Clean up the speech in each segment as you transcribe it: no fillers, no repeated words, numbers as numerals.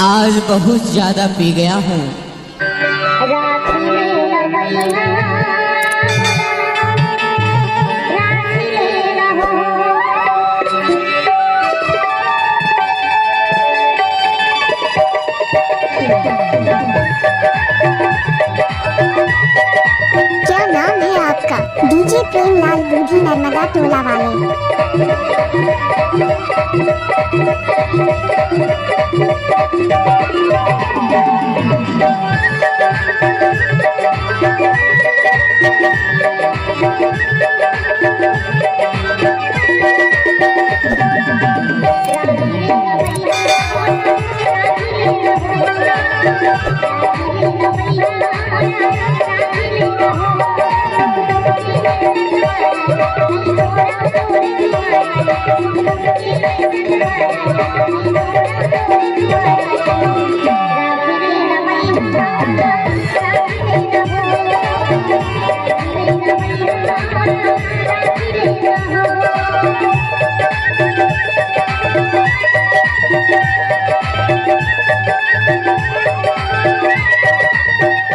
आज बहुत ज्यादा पी गया हूँ। क्या नाम है आपका? डीजे प्रेमलाल बूढ़ी नर्मदा टोला वाले।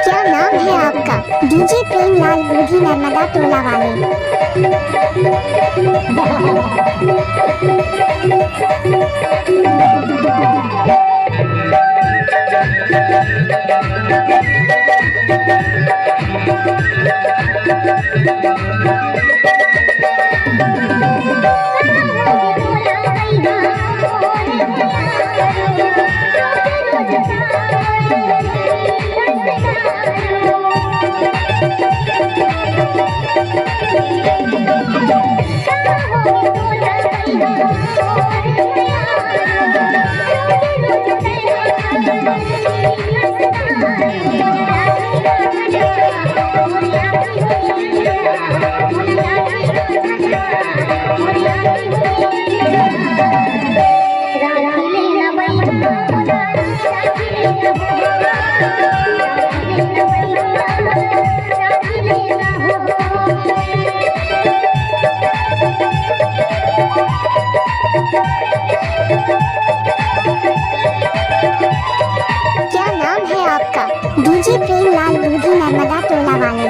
क्या नाम है आपका? डीजे प्रेमलाल बूढ़ी नर्मदा टोला वाले। क्या नाम है आपका? डीजे प्रेमलाल बूढ़ी नर्मदा टोला वाले।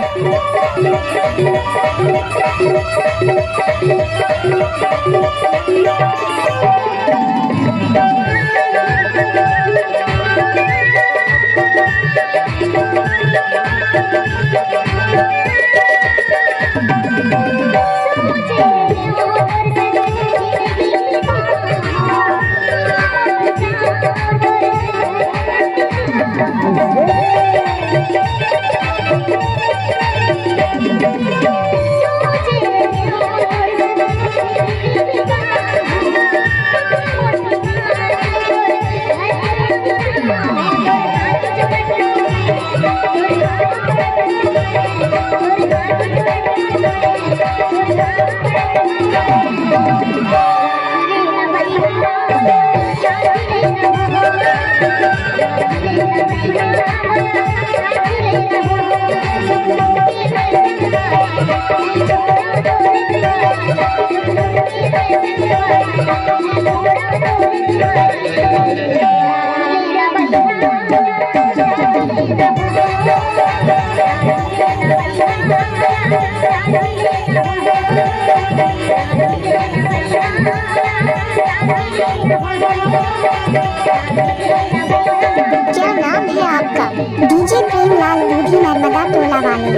क्या नाम है आपका? डीजे प्रेमलाल बूढ़ी नर्मदा टोला वाले।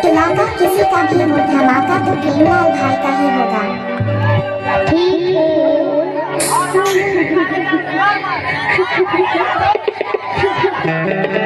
इलाका किसी का भी हो, धमाका तो प्रेमलाल भाई का ही होगा। ठीक है।